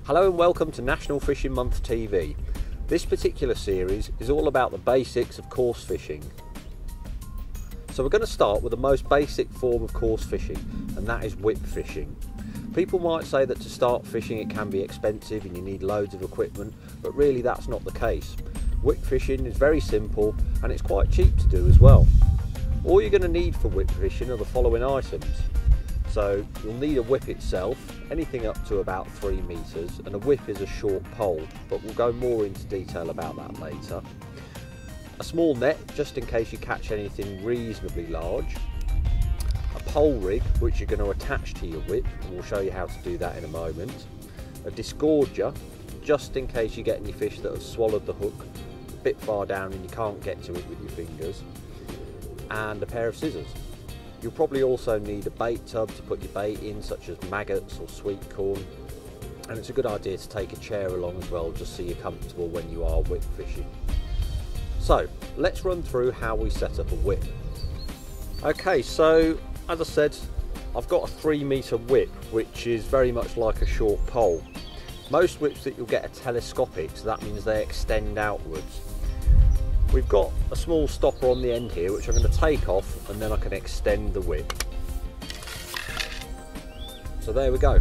Hello and welcome to National Fishing Month TV. This particular series is all about the basics of coarse fishing. So we're going to start with the most basic form of coarse fishing, and that is whip fishing. People might say that to start fishing it can be expensive and you need loads of equipment, but really that's not the case. Whip fishing is very simple and it's quite cheap to do as well. All you're going to need for whip fishing are the following items. So you'll need a whip itself, anything up to about 3 meters, and a whip is a short pole, but we'll go more into detail about that later. A small net, just in case you catch anything reasonably large. A pole rig, which you're going to attach to your whip, and we'll show you how to do that in a moment. A disgorger, just in case you get any fish that have swallowed the hook a bit far down and you can't get to it with your fingers. And a pair of scissors. You'll probably also need a bait tub to put your bait in, such as maggots or sweet corn, and it's a good idea to take a chair along as well, just so you're comfortable when you are whip fishing. So let's run through how we set up a whip. Okay, so as I said, I've got a 3 meter whip, which is very much like a short pole. Most whips that you'll get are telescopic, so that means they extend outwards. We've got a small stopper on the end here, which I'm going to take off, and then I can extend the whip. So there we go.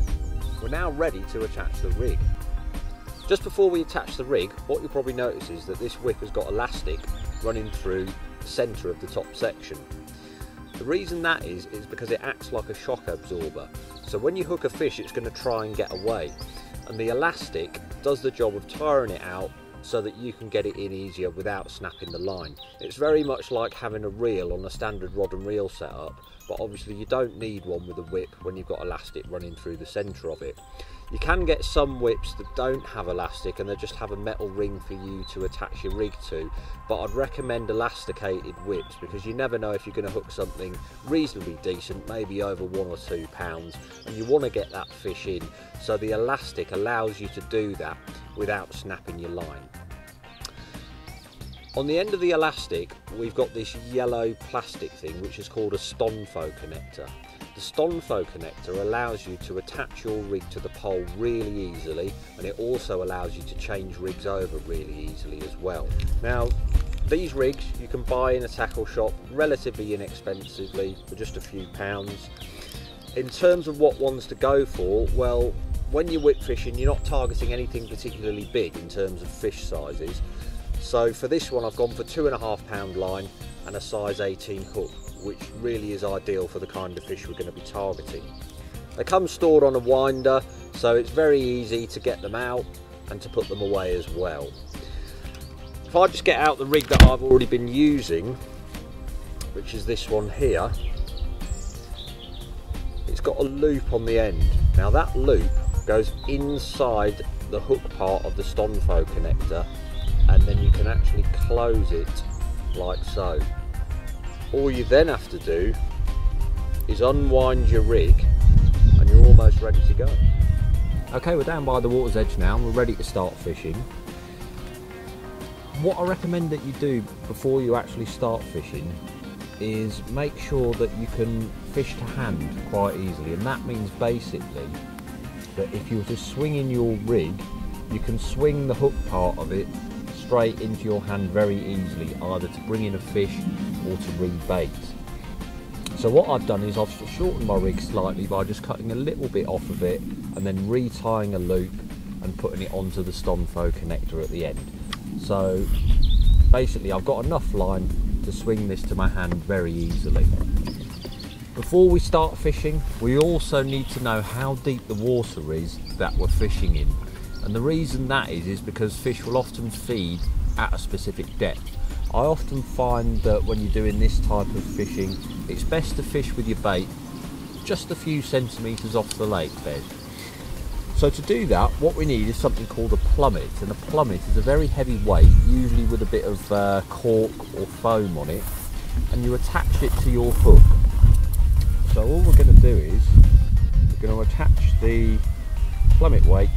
We're now ready to attach the rig. Just before we attach the rig, what you'll probably notice is that this whip has got elastic running through the centre of the top section. The reason that is because it acts like a shock absorber. So when you hook a fish, it's going to try and get away. And the elastic does the job of tiring it out so that you can get it in easier without snapping the line. It's very much like having a reel on a standard rod and reel setup, but obviously you don't need one with a whip when you've got elastic running through the centre of it. You can get some whips that don't have elastic and they just have a metal ring for you to attach your rig to, but I'd recommend elasticated whips because you never know if you're going to hook something reasonably decent, maybe over 1 or 2 pounds, and you want to get that fish in, so the elastic allows you to do that without snapping your line. On the end of the elastic we've got this yellow plastic thing which is called a Stonfo connector. The Stonfo connector allows you to attach your rig to the pole really easily, and it also allows you to change rigs over really easily as well. Now these rigs you can buy in a tackle shop relatively inexpensively for just a few pounds. In terms of what ones to go for, well, when you're whip fishing you're not targeting anything particularly big in terms of fish sizes. So for this one I've gone for 2.5 pound line and a size 18 hook, which really is ideal for the kind of fish we're going to be targeting. They come stored on a winder, so it's very easy to get them out and to put them away as well. If I just get out the rig that I've already been using, which is this one here, it's got a loop on the end. Now that loop goes inside the hook part of the Stonfo connector, and then you can actually close it like so. All you then have to do is unwind your rig and you're almost ready to go. Okay, we're down by the water's edge now and we're ready to start fishing. What I recommend that you do before you actually start fishing is make sure that you can fish to hand quite easily, and that means basically that if you're just swinging your rig, you can swing the hook part of it straight into your hand very easily, either to bring in a fish or to rebait. So what I've done is I've shortened my rig slightly by just cutting a little bit off of it and then retying a loop and putting it onto the Stonfo connector at the end. So basically I've got enough line to swing this to my hand very easily. Before we start fishing, we also need to know how deep the water is that we're fishing in. And the reason that is because fish will often feed at a specific depth. I often find that when you're doing this type of fishing, it's best to fish with your bait just a few centimetres off the lake bed. So to do that, what we need is something called a plummet, and a plummet is a very heavy weight, usually with a bit of cork or foam on it, and you attach it to your hook. So all we're going to do is we're going to attach the plummet weight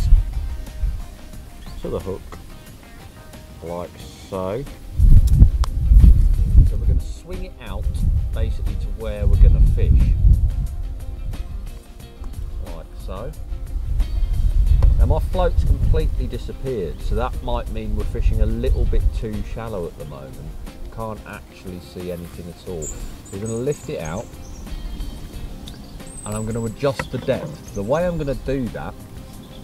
to the hook like so. So we're going to swing it out basically to where we're going to fish, like so. Now my float's completely disappeared, so that might mean we're fishing a little bit too shallow at the moment. Can't actually see anything at all. So we're going to lift it out and I'm going to adjust the depth. The way I'm going to do that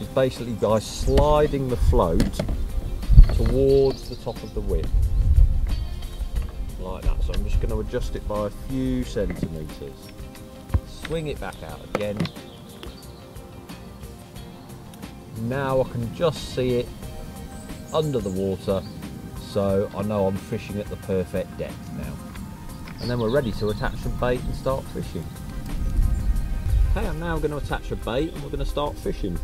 is basically by sliding the float towards the top of the whip, like that. So I'm just going to adjust it by a few centimetres. Swing it back out again. Now I can just see it under the water, so I know I'm fishing at the perfect depth now. And then we're ready to attach some bait and start fishing. Okay, I'm now going to attach a bait and we're going to start fishing.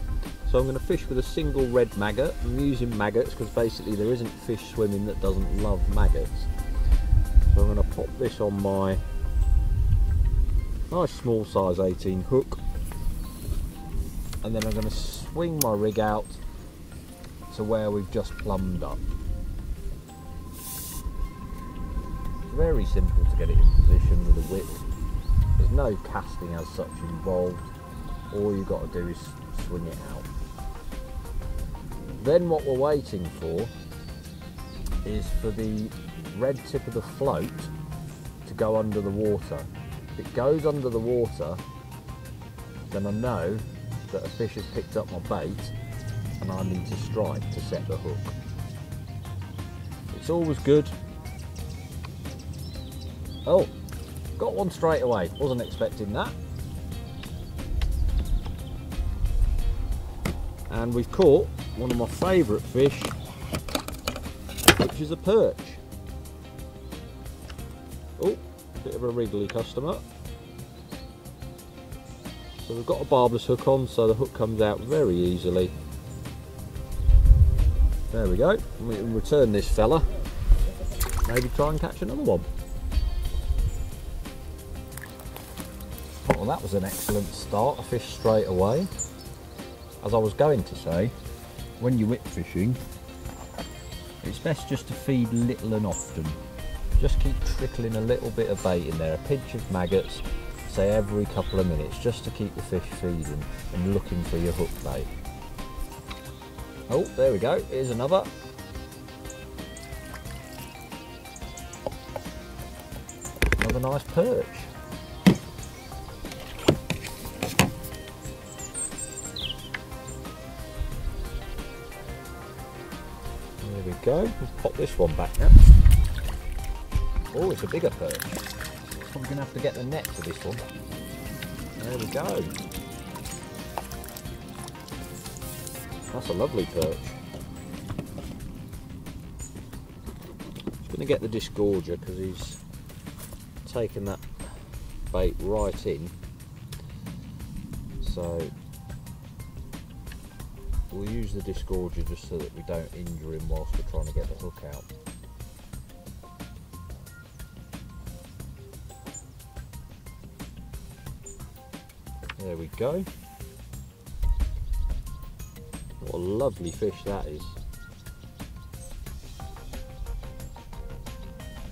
So I'm going to fish with a single red maggot. I'm using maggots because basically there isn't fish swimming that doesn't love maggots. So I'm going to pop this on my nice small size 18 hook, and then I'm going to swing my rig out to where we've just plumbed up. Very simple to get it in position with a whip. There's no casting as such involved. All you've got to do is swing it out. Then what we're waiting for is for the red tip of the float to go under the water. If it goes under the water, then I know that a fish has picked up my bait and I need to strike to set the hook. It's always good. Oh, got one straight away, wasn't expecting that. And we've caught one of my favourite fish, which is a perch. Oh, bit of a wriggly customer. So we've got a barbless hook on, so the hook comes out very easily. There we go. We can return this fella. Maybe try and catch another one. Well, that was an excellent start. I fished straight away. As I was going to say, when you're whip fishing, it's best just to feed little and often. Just keep trickling a little bit of bait in there, a pinch of maggots, say every couple of minutes, just to keep the fish feeding and looking for your hook bait. Oh, there we go, here's another. Another nice perch. There we go, let's pop this one back now. Oh, it's a bigger perch. Probably going to have to get the net for this one. There we go. That's a lovely perch. Just going to get the disgorger because he's taken that bait right in. So we'll use the disgorger just so that we don't injure him whilst we're trying to get the hook out. There we go. What a lovely fish that is.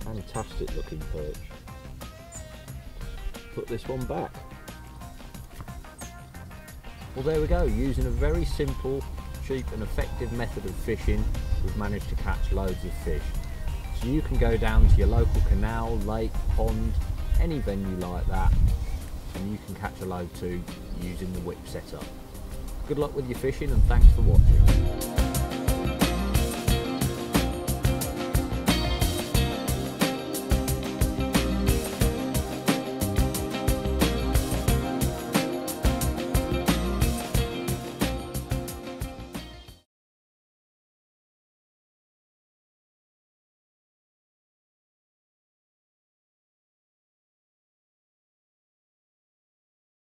Fantastic looking perch. Put this one back. Well, there we go. Using a very simple, cheap and effective method of fishing, we've managed to catch loads of fish. So you can go down to your local canal, lake, pond, any venue like that, and you can catch a load too using the whip setup. Good luck with your fishing and thanks for watching.